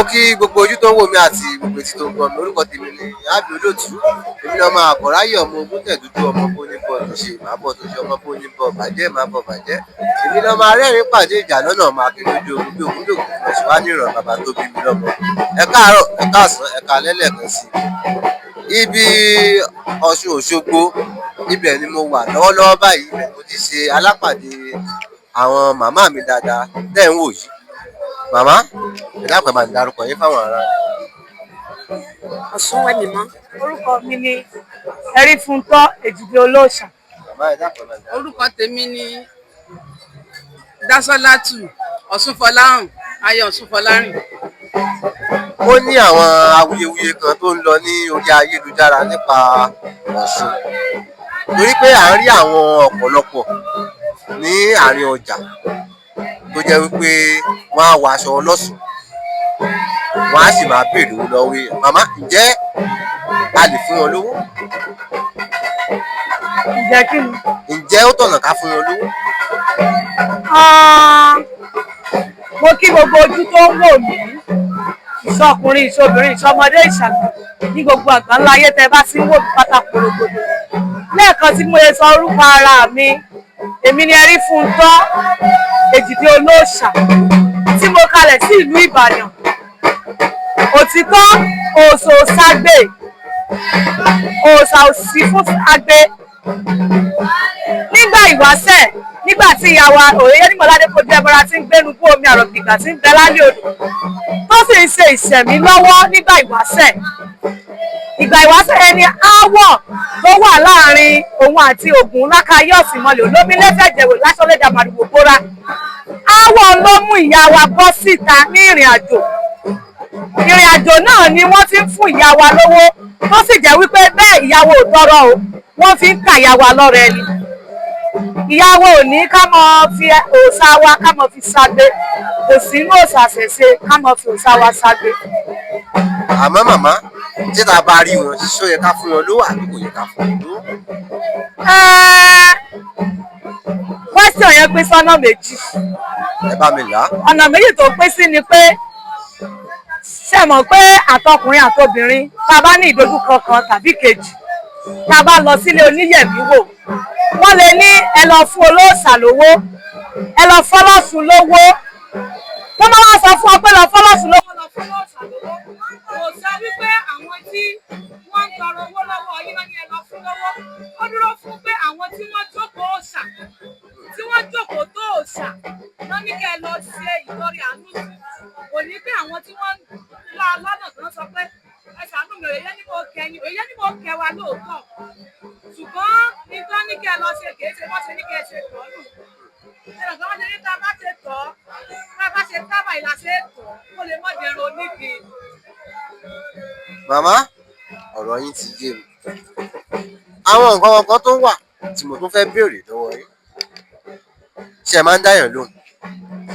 kí gbogbo ojú tó ń wò mí àti gbogbo etí tó ń gbọ́ mi. Orúkọ tèmi ni Àbí Olóòtú. Èmi ni ọmọ Àkọ̀ráyè ọmọ Ògúntẹ̀dúdú ọmọ Bóníbọ̀ tó ṣe máa bọ̀ tó ṣe ọmọ Bóníbọ̀ bàjẹ́ máa bọ̀ bàjẹ́. Èmi ni ọmọ arẹ́rìn pàdé ìjà lọ́nà ọmọ akérèdé ogun bí ogun dògùn fún ẹ̀ṣọ́ wá ní ìrọ̀ bàbá tó bí mi lọ́mọ. Ẹ káàárọ̀, ẹ káàsán, ẹ káalẹ́ lẹ́ẹ̀kan sí i. Ibi Ọ̀ṣun Òṣogbo ibẹ̀ ni mo wà lọ́wọ́lọ́wọ́ báyìí. Mo ti ṣe alápàdé àwọn màmá mi dáadáa tẹ́ ń wò yìí. Màmá, ẹ dákun ẹ máa dárúkọ yín fáwọn ará. Ọ̀ṣunwẹ̀nìmọ́. Orúkọ mi ni Ẹrífúntọ́ Èjìdé Olóòṣà. Màmá ẹ dákun ẹ máa dárúkọ. Orúkọ tèmi ni Dásọ́látù Ọ̀ṣunfọláhàn Ayọ̀ Ọ̀ṣunfọlárìn. Ó ní àwọn awuyewuye kan tó ń lọ ní orí ayélujára nípa Ọ̀ṣun torí pé à ń rí àwọn ọ̀pọ̀lọpọ̀ ní àárín ọjà tó jẹ́ wípé wọ́n á wọ aṣọ ọlọ́ṣun wọ́n á sì máa béèrè owó lọ́wọ́ èèyàn. Màmá, ǹjẹ́ a lè fún wọn lówó? Ǹjẹ́ kí ni? Ǹjẹ́ ó tọ̀nà ká fún wọn lówó? Mo kí gbogbo ojú tó ń wò mí, ìṣọkùnrin, ìṣobìnrin, ìṣọmọdé, ìṣàgbà ní gbogbo àgbáńlá ayé tẹ́ bá sí ń wò mí pátákó rogodo. Lẹ́ẹ̀kan tí mo lè sọ orúkọ ara mi, èmi ni Ẹrífúntọ́ Èjìdé Olóòṣà tí mo kalẹ̀ sí ìlú Ìbàdàn. Òtítọ́ òòṣà òṣàgbé, òòṣà òsì fún àgbé. Nígbà ìwáṣẹ̀, nígbà tí ìyá wa Òyeyè Nímọ̀ládé kò jẹ́ ẹbọra tí ń gbénu bú omi àrọ̀gbìgbà tí ń bẹ lálẹ́ odò tó sì ń ṣe ìṣẹ̀mí lọ́wọ́ nígbà ìwáṣẹ̀. Ìgbà ìwáṣẹ̀ yẹn ni aáwọ̀ tó wà láàrin òun àti Ògún Lákayé Ọ̀sìnmọlẹ̀ olómi lẹ́fẹ̀jẹ̀wò láṣọlẹ́dà màrìwò bóra. Aáwọ̀ ló mú ìyá wa bọ́ síta ní ìrìn àjò. Ìrìn àjò náà ni wọ́n ti ń fún ìyá wa lówó tó sì jẹ́ wípé bẹ́ẹ̀ ìyàwó ò tọrọ o, wọ́n fi ń tà ìyá wa lọ́rẹ ni. Ìyàwó ò ní ká mọ fi òòṣà wa ká mọ fi ṣagbe, kò sí inú òòṣà ṣẹ̀ṣe ká mọ fi òòṣà wa ṣagbe. Àmọ́ màmá, tí tá a bá rí wọn, ṣó yẹ ká fún wọn lówó àbí kò yẹ ká fún wọn lówó? Question yẹn pín sọ́nà méjì. Ẹ bá mi là á. Ọ̀nà méjì tó pín sí ni pé ṣé mọ̀ pé àtọkùnrin àtobìnrin tá a bá ní ìdojúkọ kan tàbí kejì tá a bá lọ sílé oníyẹ̀mí wò, wọ́n lè ní ẹ lọ fún olóòṣà lówó, ẹ lọ fọlọ́sùn lówó. Tó máa wá sọ fún ọ pé lọ fọlọ́sùn lówó, lọ fọlọ́sà lówó. Kò sọ wípé àwọn tí wọ́n ń tọrọ owó lọ́wọ́ yín náà ni ẹ lọ fún lówó. Ó dúró fún pé àwọn tí wọ́n jókòó òòṣà, tí wọ́n jókòó tó òòṣà náà ní kẹ́ ẹ lọ ṣe ìtọrẹ àánú sí. Kò ní pé àwọn tí wọ́n ń lọ lọ́nà tó ń sọ pé ẹ ṣàánú mi, Òyeyè ni mo kẹ́ ni, Òyeyè ni mo kẹ́ wa lóòótọ́. Ṣùgbọ́n nǹkan ní kẹ́ ẹ lọ ṣe kìí ṣe bọ́ ṣe ní kẹ́ ẹ ṣe tọ́ nù. Ẹnì kan wọ́n ṣe ní tá a bá ṣe tọ́, tá a bá ṣe tábà ìlà ṣe tọ́, kó lè mọ̀ dẹ̀rọ onídìí. Màmá, ọ̀rọ̀ yín ti yé mi. Àwọn nǹkan kan tó wà tí mo tún fẹ́ béèrè lọ́wọ́ yín. Ṣé ẹ máa ń dáyàn lóhùn?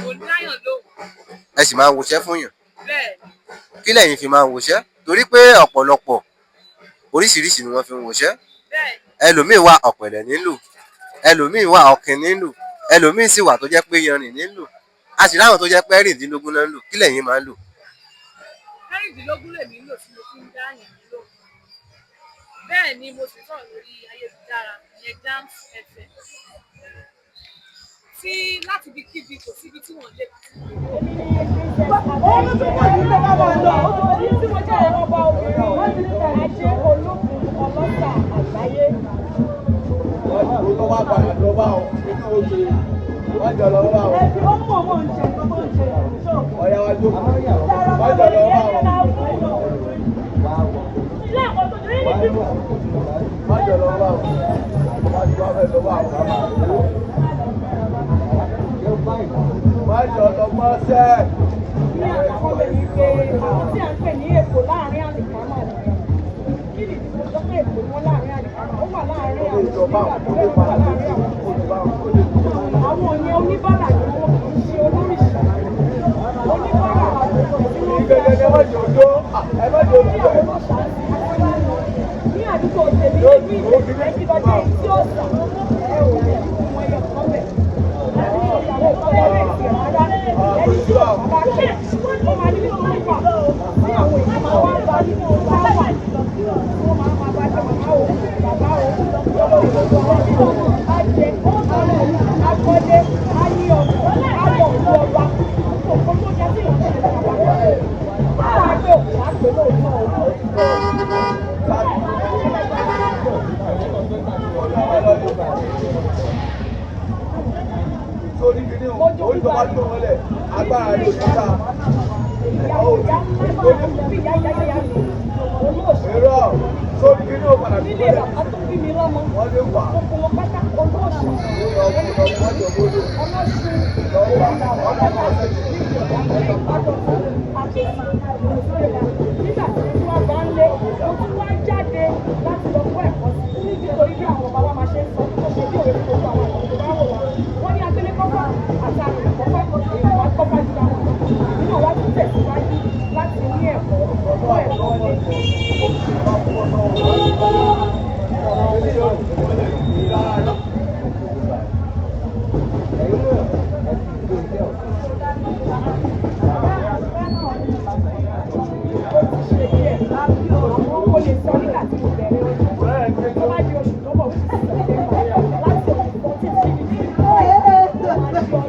Kò ní dáyàn lóhùn. Ẹ sì máa ń woṣẹ́ fún yàn? Bẹ́ẹ̀. Kí lẹ̀yin fi máa ń woṣẹ́? Torí pé ọ̀pọ̀lọpọ̀ oríṣiríṣi ni wọ́n fi ń woṣẹ́. Bẹ́ẹ̀. Ẹlòmíì wà ọ̀pẹ̀lẹ̀ nílò, ẹlòmíì wà ọ̀kìn nílò, ẹlòmíì sì wà tó jẹ́ pé yanrìn nílò. A sì láwọn tó jẹ́ pé ẹ̀rìndínlógún náà ń lò. Kí lẹ̀yin máa ń lò? Mẹ́rìndínlógún lèmi ń lò tí mo fi ń dáyàn lóhùn. Bẹ́ẹ̀ ni mo sì sọ̀rọ̀ lórí ayélujára ìyẹn Jams FM. Tí láti ibi kíbi kò síbi tí wọ́n lè bá. Òun tí mo ní lè bá wọn lọ, òun tí mo jẹ́ ẹ̀rọ ọba obìnrin, wọ́n ti ní ajé olókùn ọlọ́jà àgbáyé. Wọ́n ló wá padà lọ bá ọ, inú oṣù wọ́n jọ lọ bá ọ. Ẹbí ó mú ọmọ ìṣe tó tó ń ṣe ìṣòro. Ọ̀yá wa jókòó, wọ́n jọ lọ bá ọ. Ilé ẹ̀kọ́ tó ní ní kíkù. Wọ́n jọ lọ bá ọ. Wọ́n ti wá fẹ́ lọ bá ọ. Wọ́n jọ lọ bá ṣẹ́. Ní àkọ́kọ́ bẹ̀ ní pé àwọn tí à ń pè ní èkó láàrin àlìkámà nìyẹn. Kí ni ìdí tó pé èkó wọn láàrin àlìkámà? Ó wà láàrin àwọn Ìjọba àwọn olè padà lọ sí olùbá olè. àwọn yẹn oníbàárà ni wọn kì í ṣe olóríṣà. Oníbàárà tí wọ́n fẹ́ Ìgbẹ́jẹ́ ẹ má jò jó, ẹ má jò jó. ní àdúgbò tèmi ní ìgbẹ́ kí lọ́jọ́ yìí tí ó sà ẹ ò lè fún wọn yẹ kọ́ bẹ̀. Àbí ìyàwó ìkọ́lé rẹ̀ ti rárá ẹni tí ó bá kẹ́ ó máa ní bí wọ́n wà. ìwé lóòótọ́ òun. Sórí kìíní o, orí tó bá tó wọlé, agbára rẹ̀ ò ní ká. Èrò sórí kìíní o padà tó wọlé. Wọ́n lè wà. Nígbà tí wọ́n bá ń lé, mo tún wá jáde láti lọ kọ́ ẹ̀kọ́ sí nítorí bí àwọn bàbá máa ṣe ń sọ tó ṣe bí òwe tó gbogbo àwọn ọ̀dọ́ tó bá wò wá. Wọ́n ní agbélé kọ́fà àti àrùn kọ́fà èèyàn wá kọ́fà jù àwọn ọ̀dọ́. Nínú wa tún tẹ̀síwájú láti ní ẹ̀kọ́ kọ́ ẹ̀kọ́ lé. Mo lè sọ nígbà tí mo bẹ̀rẹ̀ ọdún tó bá di oṣù tó bọ̀ fún ìṣẹ̀lẹ̀ láti oṣù tó ti fi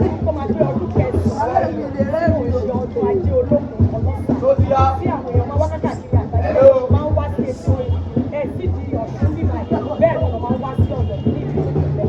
ní tó máa gbé ọdún kẹsàn-án oṣù ọdún ajé ológun ọlọ́sàn tí àwọn èèyàn máa wá káàkiri àgbáyé máa ń wá sí ètò ẹ̀ sídìí ọ̀ṣun bíbá bẹ́ẹ̀ ni wọ́n máa ń wá sí ọ̀dọ̀ ní ìlú ìpínlẹ̀